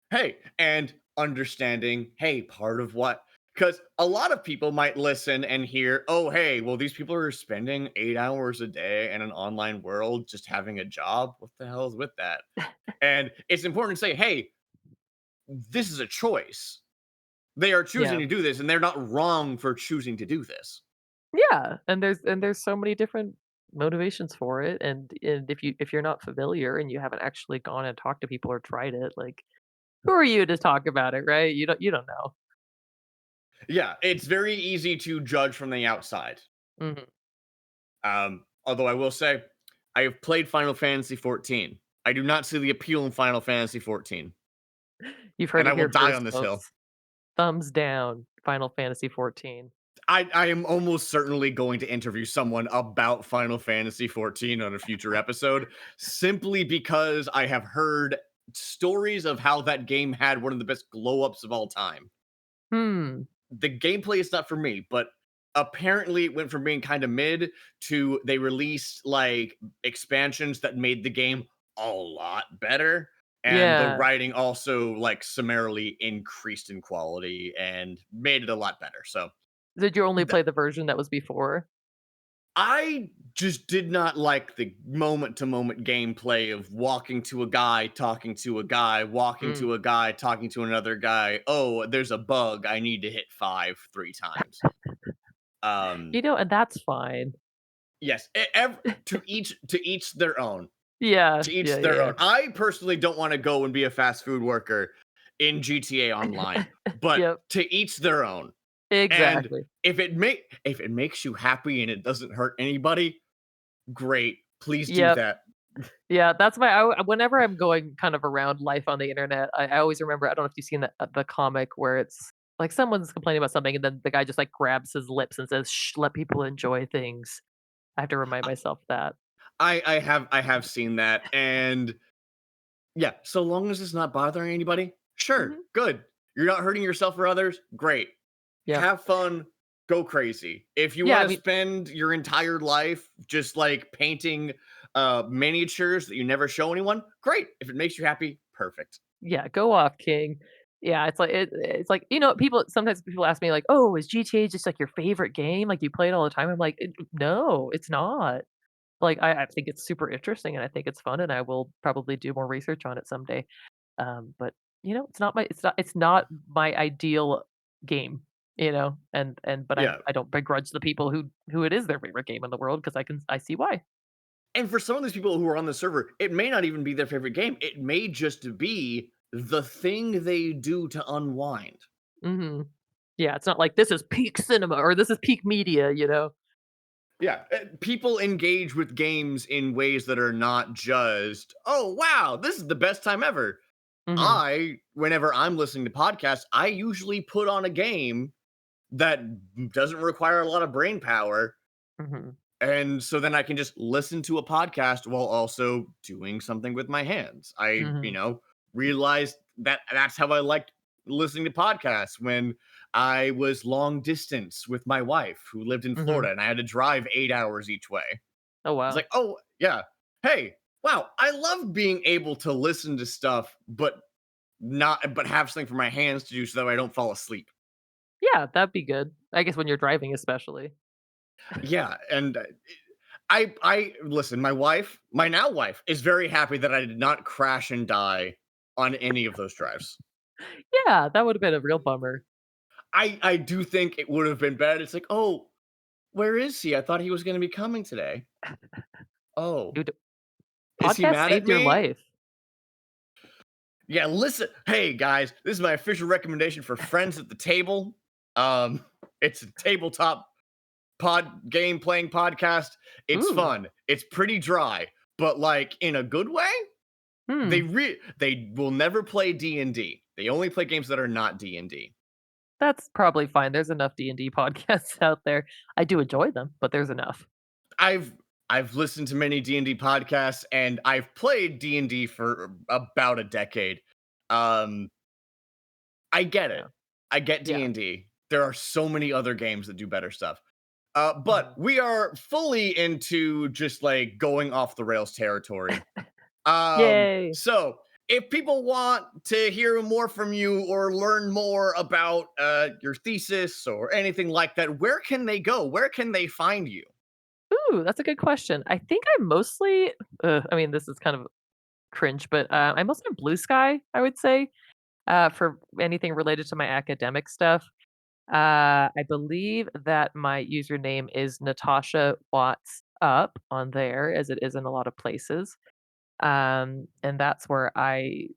Hey, and understanding, hey, part of what, because a lot of people might listen and hear, oh, hey, well, these people are spending 8 hours a day in an online world just having a job. What the hell is with that? And it's important to say, hey, this is a choice. They are choosing Yeah. to do this, and they're not wrong for choosing to do this. Yeah, and there's so many different motivations for it, and if you're not familiar and you haven't actually gone and talked to people or tried it, like, who are you to talk about it, right? You don't know. Yeah, it's very easy to judge from the outside. Mhm. Although I will say, I have played Final Fantasy 14. I do not see the appeal in Final Fantasy 14, You've heard and I it will here die on first, this hill. folks. Thumbs down, Final Fantasy 14. I am almost certainly going to interview someone about Final Fantasy 14 on a future episode, simply because I have heard stories of how that game had one of the best glow ups of all time. Hmm. The gameplay is not for me, but apparently it went from being kind of mid to they released like expansions that made the game a lot better. And the Yeah. writing also like summarily increased in quality and made it a lot better. So Did you only th- play the version that was before? I just did not like the moment to moment gameplay of walking to a guy, talking to a guy, walking Mm. to a guy, talking to another guy. Oh, there's a bug. I need to hit five 3 times. Um, And that's fine. yes, to each their own. Yeah, To yeah, each their yeah, own. I personally don't want to go and be a fast food worker in GTA yeah. Online, but Yep, to each their own. And exactly. if it makes you happy and it doesn't hurt anybody, great. Please do Yep. that. Yeah, that's why whenever I'm going kind of around life on the internet, I always remember I don't know if you've seen the comic where it's like someone's complaining about something and then the guy just, like, grabs his lips and says, "Shh, let people enjoy things." I have to remind myself that. I have seen that, and yeah, so long as it's not bothering anybody, sure, Mhm. good. You're not hurting yourself or others, great. Yep. Have fun. go crazy. If you Yeah, want I to mean, spend your entire life just like painting miniatures that you never show anyone, great. If it makes you happy, perfect. yeah, go off, king. Yeah, it's like, people sometimes people ask me like, "Oh, is GTA just like your favorite game? Like you play it all the time?" I'm like, No, it's not." Like I think it's super interesting and I think it's fun and I will probably do more research on it someday. But it's not my ideal game, and but Yeah. I don't begrudge the people who it is their favorite game in the world because I see why. And for some of these people who are on the server, it may not even be their favorite game. It may just be the thing they do to unwind. Mhm. Yeah, it's not like this is peak cinema or this is peak media. Yeah, people engage with games in ways that are not just, "Oh, wow, this is the best time ever." Mhm. Whenever I'm listening to podcasts, I usually put on a game that doesn't require a lot of brain power. Mhm. And so then I can just listen to a podcast while also doing something with my hands. Mhm. Realized that that's how I liked listening to podcasts when I was long distance with my wife who lived in Mhm. Florida and I had to drive 8 hours each way. Oh, It's wow. like, oh, yeah. Hey, wow. I love being able to listen to stuff, but have something for my hands to do so that I don't fall asleep. Yeah, that'd be good. I guess when you're driving especially. Yeah. And I listen, my now wife is very happy that I did not crash and die on any of those drives. Yeah, that would've been a real bummer. I do think it would have been bad. It's like, "Oh, where is he? I thought he was gonna be coming today. Oh, Dude, is he podcast mad at saved your me?" life. Yeah, listen, hey guys, this is my official recommendation for friends at the table. Um, it's a tabletop game playing podcast. It's Ooh. fun. It's pretty dry, but like in a good way. Hmm. They will never play D&D. They only play games that are not D&D. That's probably fine. There's enough D&D podcasts out there. I do enjoy them, but there's enough. I've I've listened to many D&D podcasts and I've played D&D for about a decade. Um, I get it. Yeah. I get Yeah. D&D. There are so many other games that do better stuff. But Mhm. we are fully into just like going off the rails territory. Yay. So if people want to hear more from you or learn more about your thesis or anything like that, where can they go? Where can they find you? Ooh, that's a good question. I think I'm mostly I mean, this is kind of cringe, but, I'm mostly on Blue Sky, I would say, for anything related to my academic stuff. I believe that my username is Natasha Watts Up on there, as it is in a lot of places. And that's where I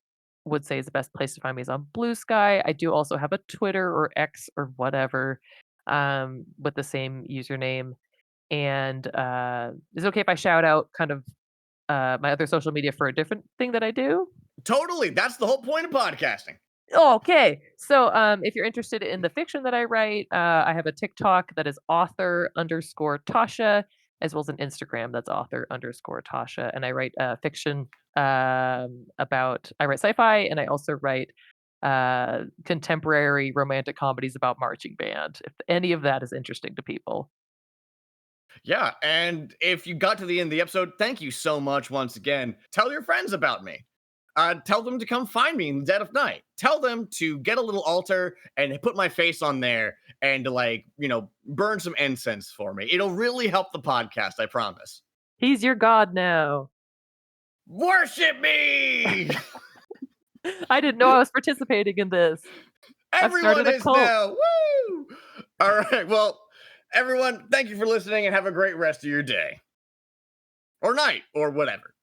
would say is the best place to find me is on Blue Sky. I do also have a Twitter or X or whatever, with the same username. And is it okay if I shout out kind of my other social media for a different thing that I do? Totally. That's the whole point of podcasting. Oh, okay. So, if you're interested in the fiction that I write, I have a TikTok that is author underscore Tasha, as well as an Instagram that's author underscore Tasha. And I write fiction I write sci fi and I also write contemporary romantic comedies about marching band, if any of that is interesting to people. Yeah. And if you got to the end of the episode, thank you so much once again. Tell your friends about me. Tell them to come find me in the dead of night. Tell them to get a little altar and put my face on there and to burn some incense for me. It'll really help the podcast, I promise. He's your god now. Worship me! I didn't know I was participating in this. I've Everyone started a is cult. now. Woo! All right. Well, everyone, thank you for listening and have a great rest of your day or night or whatever.